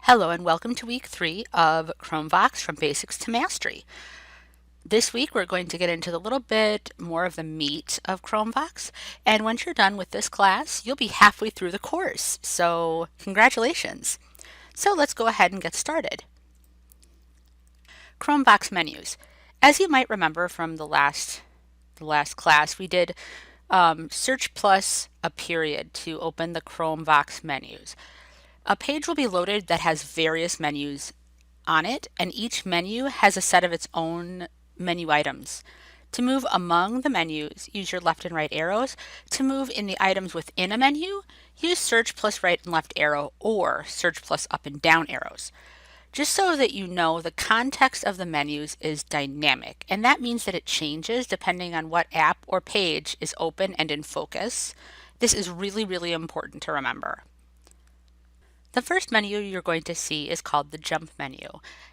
Hello and welcome to week 3 of ChromeVox from Basics to Mastery. This week we're going to get into a little bit more of the meat of ChromeVox, and once you're done with this class, you'll be halfway through the course, so congratulations. So let's go ahead and get started. ChromeVox menus. As you might remember from the last class, we did search plus a period to open the ChromeVox menus. A page will be loaded that has various menus on it, and each menu has a set of its own menu items. To move among the menus, use your left and right arrows. To move in the items within a menu, use search plus right and left arrow or search plus up and down arrows. Just so that you know, the context of the menus is dynamic, and that means that it changes depending on what app or page is open and in focus. This is really important to remember. The first menu you're going to see is called the Jump menu,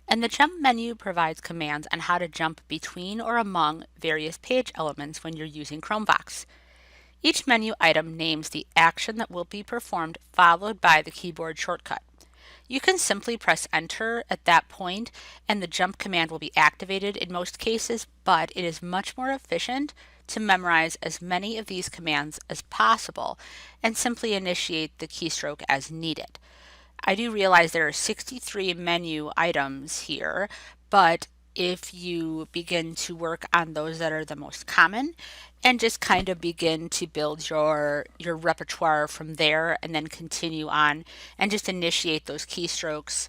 and the Jump menu provides commands on how to jump between or among various page elements when you're using ChromeVox. Each menu item names the action that will be performed followed by the keyboard shortcut. You can simply press enter at that point and the jump command will be activated in most cases, but it is much more efficient to memorize as many of these commands as possible and simply initiate the keystroke as needed. I do realize there are 63 menu items here, but if you begin to work on those that are the most common and just kind of begin to build your repertoire from there and then continue on and just initiate those keystrokes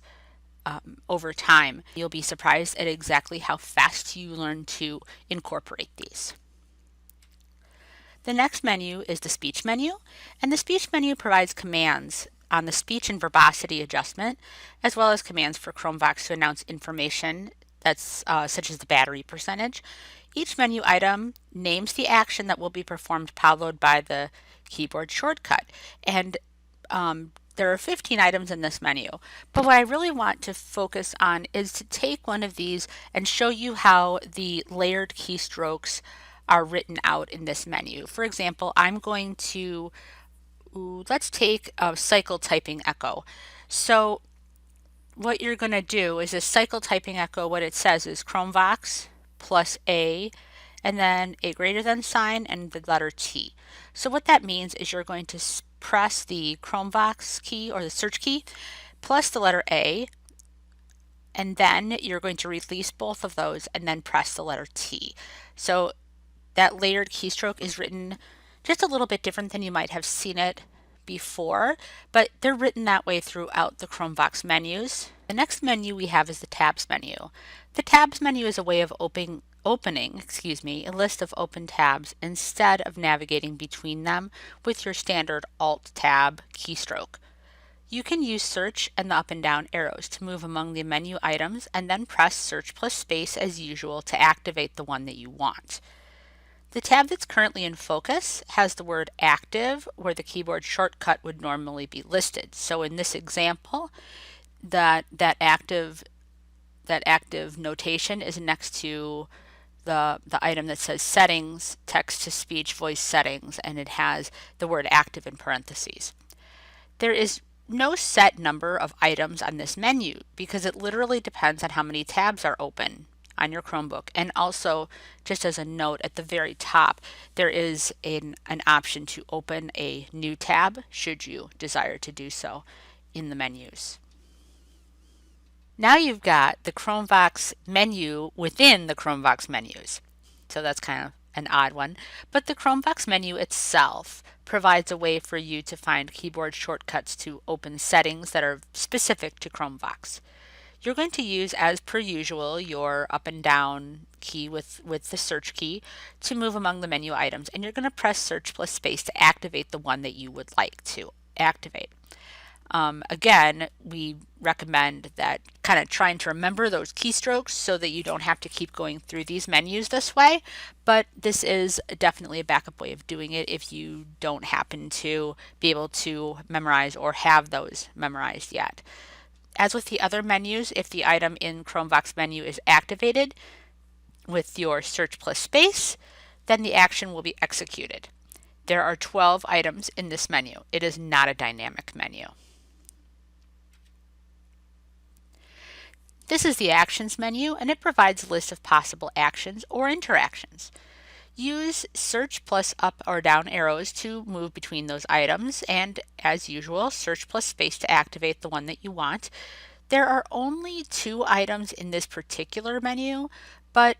over time, you'll be surprised at exactly how fast you learn to incorporate these. The next menu is the speech menu, and the speech menu provides commands on the speech and verbosity adjustment, as well as commands for ChromeVox to announce information that's such as the battery percentage. Each menu item names the action that will be performed followed by the keyboard shortcut. And there are 15 items in this menu, but what I really want to focus on is to take one of these and show you how the layered keystrokes are written out in this menu. For example, I'm going to let's take a cycle typing echo. So what you're going to do is a cycle typing echo, what it says is ChromeVox plus A and then a greater than sign and the letter T. So what that means is you're going to press the ChromeVox key or the search key plus the letter A, and then you're going to release both of those and then press the letter T. So that layered keystroke is written just a little bit different than you might have seen it before, but they're written that way throughout the ChromeVox menus. The next menu we have is the tabs menu. The tabs menu is a way of opening a list of open tabs instead of navigating between them with your standard Alt-Tab keystroke. You can use search and the up and down arrows to move among the menu items and then press search plus space as usual to activate the one that you want. The tab that's currently in focus has the word active where the keyboard shortcut would normally be listed. So in this example, that active notation is next to the item that says settings, text to speech, voice settings, and it has the word active in parentheses. There is no set number of items on this menu because it literally depends on how many tabs are open on your Chromebook. And also, just as a note, at the very top, there is an option to open a new tab should you desire to do so in the menus. Now you've got the ChromeVox menu within the ChromeVox menus. So that's kind of an odd one. But the ChromeVox menu itself provides a way for you to find keyboard shortcuts to open settings that are specific to ChromeVox. You're going to use, as per usual, your up and down key with the search key to move among the menu items, and you're going to press search plus space to activate the one that you would like to activate. Again, we recommend that kind of trying to remember those keystrokes so that you don't have to keep going through these menus this way, but this is definitely a backup way of doing it if you don't happen to be able to memorize or have those memorized yet. As with the other menus, if the item in ChromeVox menu is activated with your search plus space, then the action will be executed. There are 12 items in this menu. It is not a dynamic menu. This is the Actions menu, and it provides a list of possible actions or interactions. Use search plus up or down arrows to move between those items, and as usual, search plus space to activate the one that you want. There are only 2 items in this particular menu, but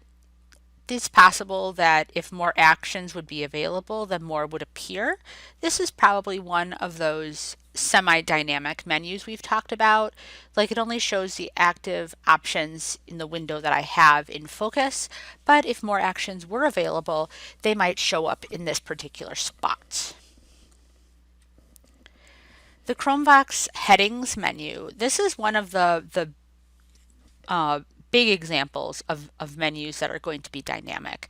it's possible that if more actions would be available, then more would appear. This is probably one of those semi-dynamic menus we've talked about. Like, it only shows the active options in the window that I have in focus, but if more actions were available, they might show up in this particular spot. The ChromeVox headings menu. This is one of the big examples of menus that are going to be dynamic.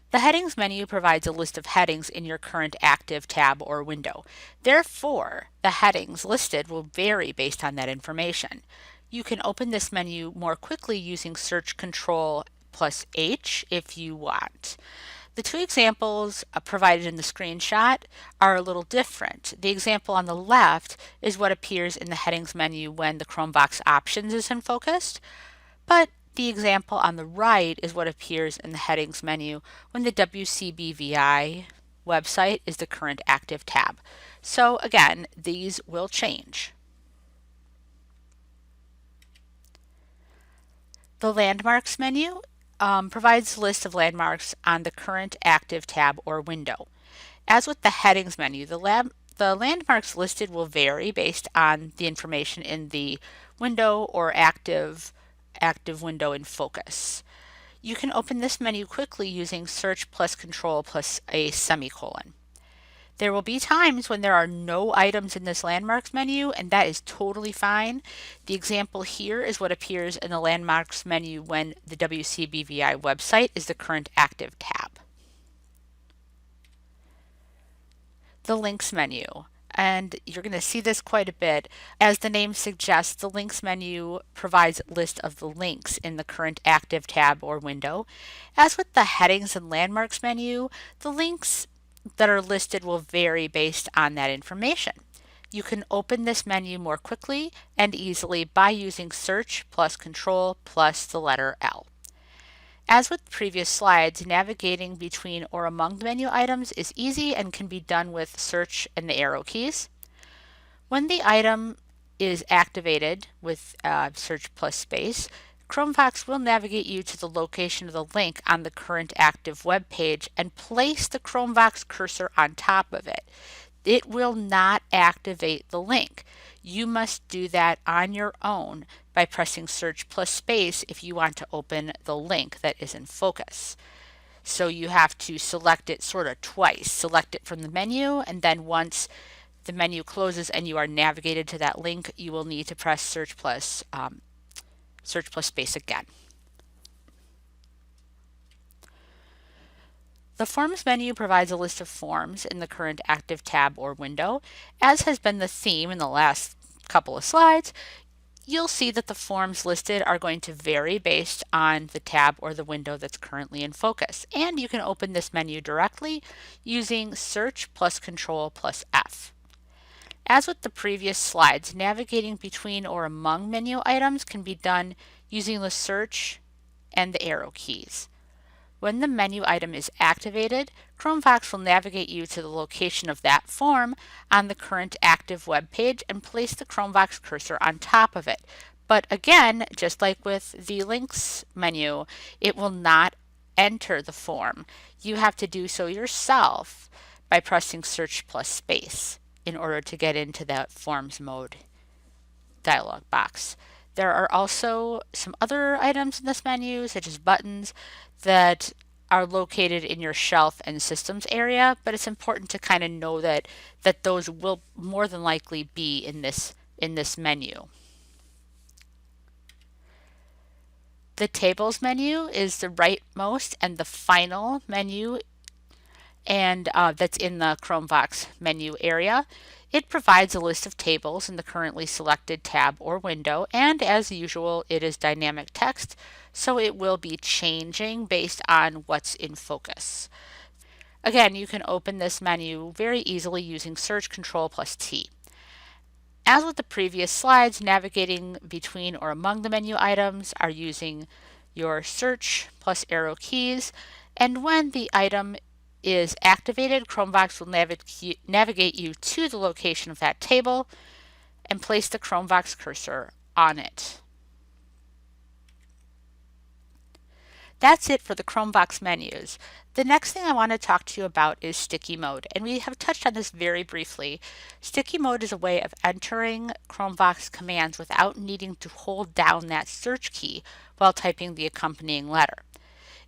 The Headings menu provides a list of headings in your current active tab or window. Therefore, the headings listed will vary based on that information. You can open this menu more quickly using Search Control plus H if you want. The 2 examples provided in the screenshot are a little different. The example on the left is what appears in the Headings menu when the ChromeVox Options is in focus, but the example on the right is what appears in the Headings menu when the WCBVI website is the current active tab. So again, these will change. The Landmarks menu provides a list of landmarks on the current active tab or window. As with the Headings menu, the landmarks listed will vary based on the information in the window or active window in focus. You can open this menu quickly using Search plus Control plus a semicolon. There will be times when there are no items in this Landmarks menu, and that is totally fine. The example here is what appears in the Landmarks menu when the WCBVI website is the current active tab. The Links menu. And you're going to see this quite a bit. As the name suggests, the Links menu provides a list of the links in the current active tab or window. As with the Headings and Landmarks menu, the links that are listed will vary based on that information. You can open this menu more quickly and easily by using Search plus Control plus the letter L. As with previous slides, navigating between or among the menu items is easy and can be done with Search and the arrow keys. When the item is activated with Search plus space, ChromeVox will navigate you to the location of the link on the current active web page and place the ChromeVox cursor on top of it. It will not activate the link. You must do that on your own by pressing Search plus space if you want to open the link that is in focus. So you have to select it sort of twice. Select it from the menu, and then once the menu closes and you are navigated to that link, you will need to press Search plus space again. The Forms menu provides a list of forms in the current active tab or window. As has been the theme in the last couple of slides, you'll see that the forms listed are going to vary based on the tab or the window that's currently in focus. And you can open this menu directly using Search plus Control plus F. As with the previous slides, navigating between or among menu items can be done using the Search and the arrow keys. When the menu item is activated, ChromeVox will navigate you to the location of that form on the current active web page and place the ChromeVox cursor on top of it. But again, just like with the Links menu, it will not enter the form. You have to do so yourself by pressing Search plus space in order to get into that Forms mode dialog box. There are also some other items in this menu, such as buttons, that are located in your shelf and systems area, but it's important to kind of know that those will more than likely be in this menu. The Tables menu is the rightmost and the final menu, and that's in the ChromeVox menu area. It provides a list of tables in the currently selected tab or window, and as usual, it is dynamic text, so it will be changing based on what's in focus. Again, you can open this menu very easily using Search Control plus T. As with the previous slides, navigating between or among the menu items are using your search plus arrow keys, and when the item is activated, ChromeVox will navigate you to the location of that table and place the ChromeVox cursor on it. That's it for the ChromeVox menus. The next thing I want to talk to you about is sticky mode, and we have touched on this very briefly. Sticky mode is a way of entering ChromeVox commands without needing to hold down that search key while typing the accompanying letter.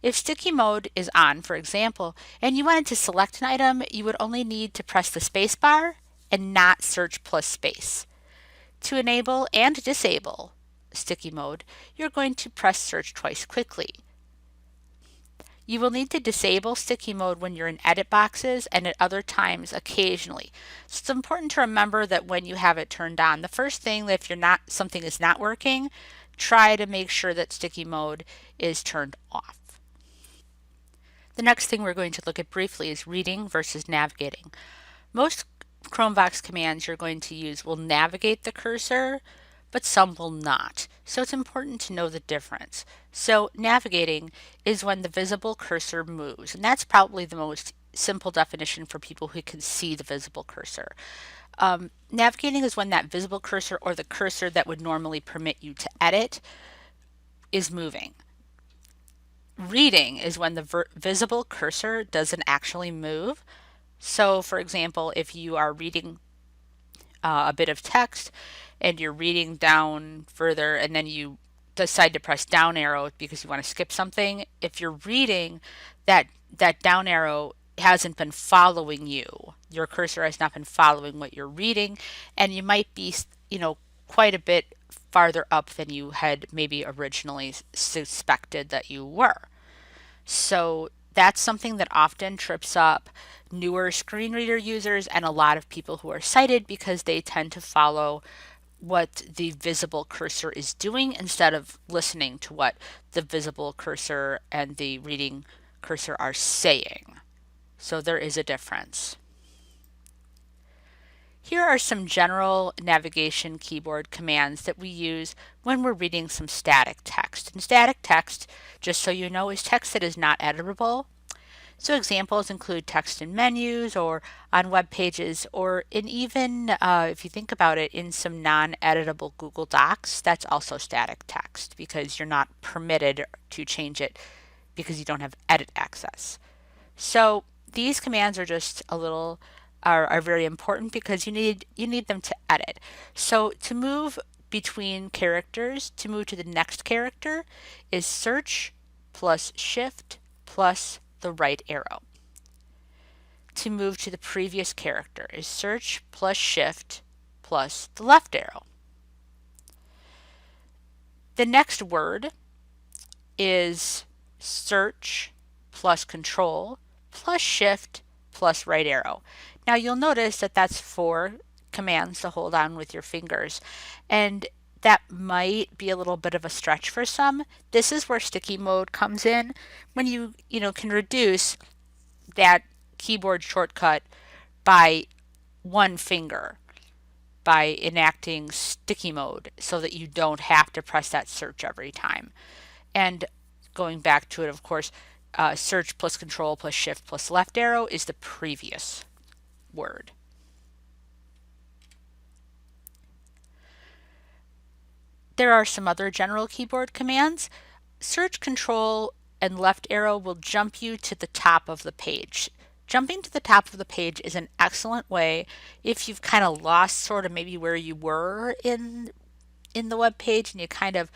If sticky mode is on, for example, and you wanted to select an item, you would only need to press the space bar and not search plus space. To enable and disable sticky mode, you're going to press search twice quickly. You will need to disable sticky mode when you're in edit boxes and at other times occasionally. So it's important to remember that when you have it turned on, the first thing that if something is not working, try to make sure that sticky mode is turned off. The next thing we're going to look at briefly is reading versus navigating. Most ChromeVox commands you're going to use will navigate the cursor, but some will not. So it's important to know the difference. So navigating is when the visible cursor moves, and that's probably the most simple definition for people who can see the visible cursor. Navigating is when that visible cursor or the cursor that would normally permit you to edit is moving. Reading is when the visible cursor doesn't actually move. So for example, if you are reading a bit of text and you're reading down further and then you decide to press down arrow because you want to skip something, if you're reading, that down arrow hasn't been following you. Your cursor has not been following what you're reading, and you might be, quite a bit farther up than you had maybe originally suspected that you were. So that's something that often trips up newer screen reader users and a lot of people who are sighted because they tend to follow what the visible cursor is doing instead of listening to what the visible cursor and the reading cursor are saying. So there is a difference. Here are some general navigation keyboard commands that we use when we're reading some static text. And static text, just so you know, is text that is not editable. So examples include text in menus or on web pages, or in even, if you think about it, in some non-editable Google Docs, that's also static text because you're not permitted to change it because you don't have edit access. So these commands are just are very important because you need them to edit. So to move between characters, to move to the next character, is search plus shift plus the right arrow. To move to the previous character is search plus shift plus the left arrow. The next word is search plus control plus shift plus right arrow. Now you'll notice that that's 4 commands to hold on with your fingers, and that might be a little bit of a stretch for some. This is where sticky mode comes in, when you can reduce that keyboard shortcut by 1 finger by enacting sticky mode so that you don't have to press that search every time. And going back to it, of course, search plus control plus shift plus left arrow is the previous word. There are some other general keyboard commands. Search, control, and left arrow will jump you to the top of the page. Jumping to the top of the page is an excellent way if you've kind of lost sort of maybe where you were in the web page and you kind of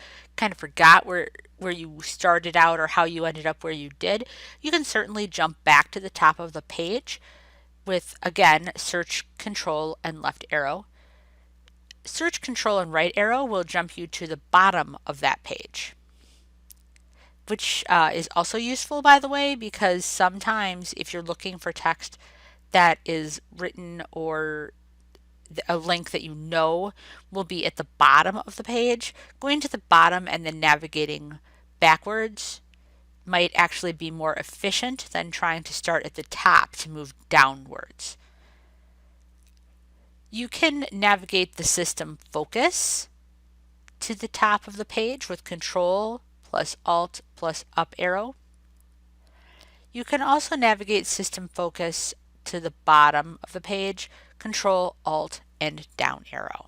forgot where you started out or how you ended up where you did. You can certainly jump back to the top of the page with, again, search, control, and left arrow. Search, control, and right arrow will jump you to the bottom of that page, which is also useful, by the way, because sometimes if you're looking for text that is written or a link that you know will be at the bottom of the page, going to the bottom and then navigating backwards might actually be more efficient than trying to start at the top to move downwards. You can navigate the system focus to the top of the page with Control plus Alt plus up arrow. You can also navigate system focus to the bottom of the page, Control Alt and down arrow.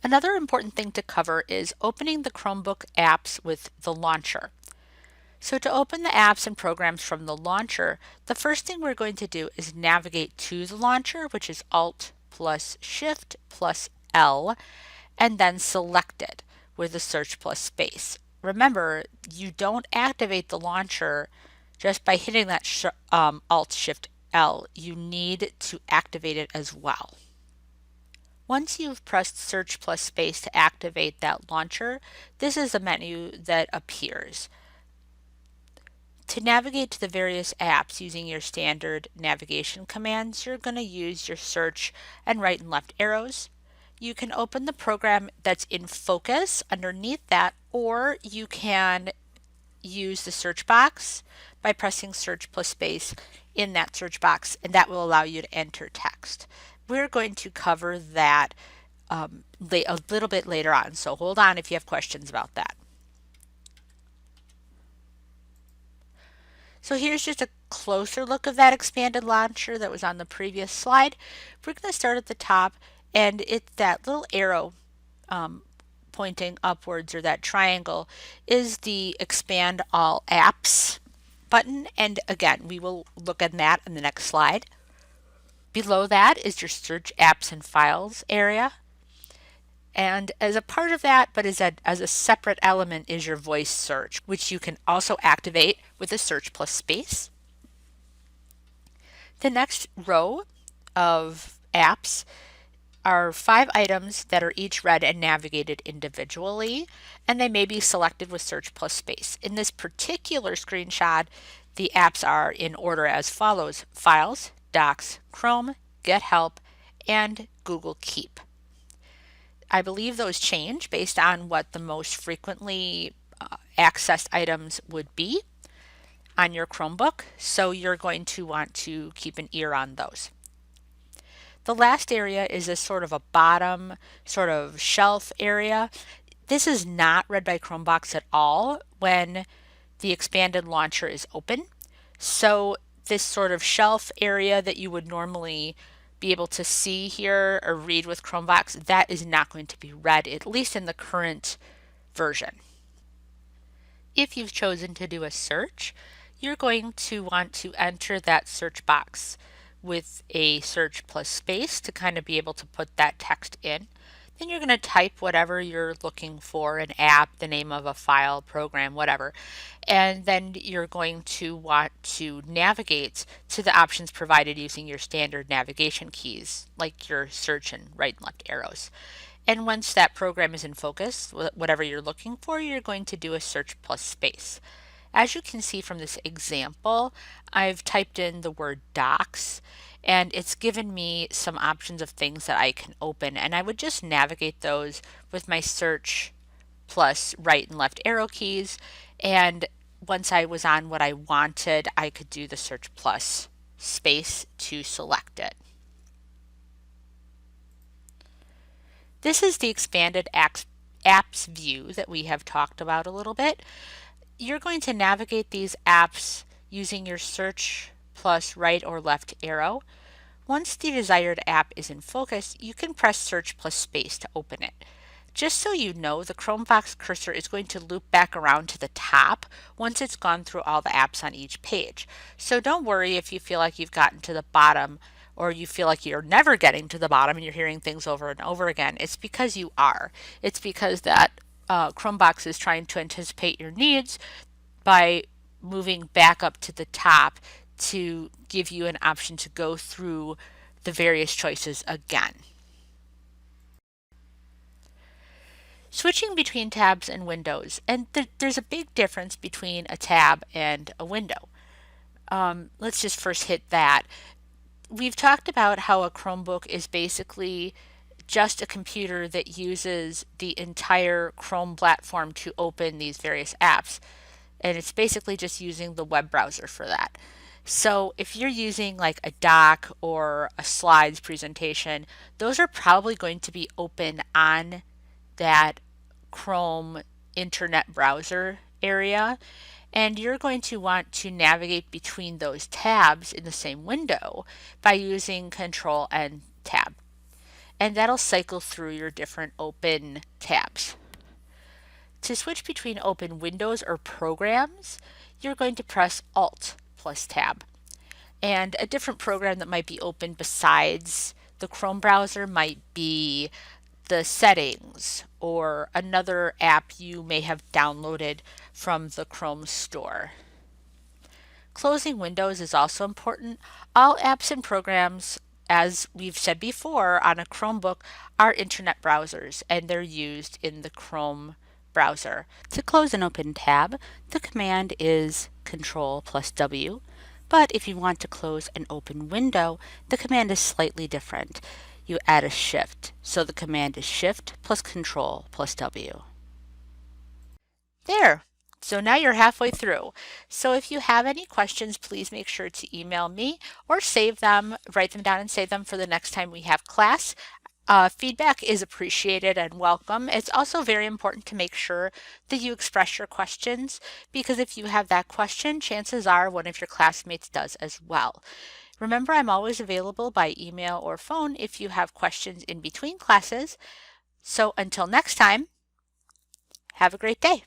Another important thing to cover is opening the Chromebook apps with the Launcher. So to open the apps and programs from the Launcher, the first thing we're going to do is navigate to the Launcher, which is Alt plus Shift plus L, and then select it with a search plus space. Remember, you don't activate the Launcher just by hitting that Alt Shift L. You need to activate it as well. Once you've pressed search plus space to activate that launcher, this is the menu that appears. To navigate to the various apps using your standard navigation commands, you're going to use your search and right and left arrows. You can open the program that's in focus underneath that, or you can use the search box by pressing search plus space in that search box, and that will allow you to enter text. We're going to cover that a little bit later on, so hold on if you have questions about that. So here's just a closer look of that expanded launcher that was on the previous slide. We're going to start at the top, and it's that little arrow pointing upwards, or that triangle, is the expand all apps button, and again we will look at that in the next slide. Below that is your search apps and files area, and as a part of that, but as a separate element, is your voice search, which you can also activate with a search plus space. The next row of apps are 5 items that are each read and navigated individually, and they may be selected with search plus space. In this particular screenshot, the apps are in order as follows: Files, Docs, Chrome, Get Help, and Google Keep. I believe those change based on what the most frequently accessed items would be on your Chromebook, so you're going to want to keep an ear on those. The last area is a sort of a bottom sort of shelf area. This is not read by ChromeVox at all when the expanded launcher is open. So this sort of shelf area that you would normally be able to see here or read with ChromeVox, that is not going to be read, at least in the current version. If you've chosen to do a search, you're going to want to enter that search box with a search plus space to kind of be able to put that text in. Then you're going to type whatever you're looking for, an app, the name of a file, program, whatever. And then you're going to want to navigate to the options provided using your standard navigation keys, like your search and right and left arrows. And once that program is in focus, whatever you're looking for, you're going to do a search plus space. As you can see from this example, I've typed in the word docs, and it's given me some options of things that I can open, and I would just navigate those with my search plus right and left arrow keys, and once I was on what I wanted, I could do the search plus space to select it. This is the expanded apps view that we have talked about a little bit. You're going to navigate these apps using your search plus right or left arrow. Once the desired app is in focus, you can press search plus space to open it. Just so you know, the ChromeVox cursor is going to loop back around to the top once it's gone through all the apps on each page. So don't worry if you feel like you've gotten to the bottom, or you feel like you're never getting to the bottom and you're hearing things over and over again. It's because you are. It's because that ChromeVox is trying to anticipate your needs by moving back up to the top to give you an option to go through the various choices again. Switching between tabs and windows, and there's a big difference between a tab and a window. Let's just first hit that. We've talked about how a Chromebook is basically just a computer that uses the entire Chrome platform to open these various apps, and it's basically just using the web browser for that. So if you're using like a doc or a slides presentation, those are probably going to be open on that Chrome internet browser area. And you're going to want to navigate between those tabs in the same window by using Control and Tab. And that'll cycle through your different open tabs. To switch between open windows or programs, you're going to press Alt plus Tab. And a different program that might be open besides the Chrome browser might be the settings or another app you may have downloaded from the Chrome store. Closing windows is also important. All apps and programs, as we've said before, on a Chromebook are internet browsers and they're used in the Chrome browser. To close an open tab, the command is Control plus W, but if you want to close an open window, the command is slightly different. You add a shift, so the command is Shift plus Control plus W. There. So now you're halfway through. So if you have any questions, please make sure to email me or save them, write them down and save them for the next time we have class. Feedback is appreciated and welcome. It's also very important to make sure that you express your questions because if you have that question, chances are one of your classmates does as well. Remember, I'm always available by email or phone if you have questions in between classes. So until next time, have a great day.